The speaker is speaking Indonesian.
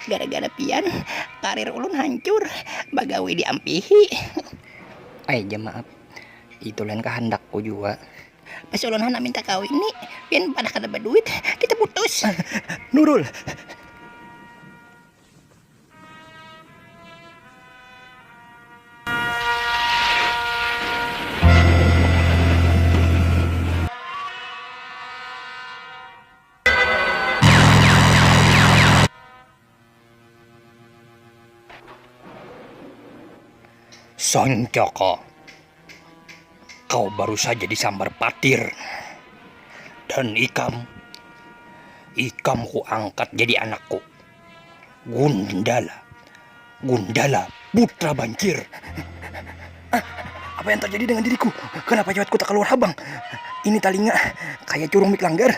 Gara-gara pian karir ulun hancur, bagawe diampihi. Aja maaf, itu lain kehendakku juga. Pas ulun hana minta kawin nih, pian pada kada berduit, kita putus. Nurul, Sancaka, kau baru saja disambar patir. Dan Ikam ku angkat jadi anakku. Gundala putra Bancir. apa yang terjadi dengan diriku? Kenapa cewekku tak keluar habang? Ini talinya kayak curung mik langgar.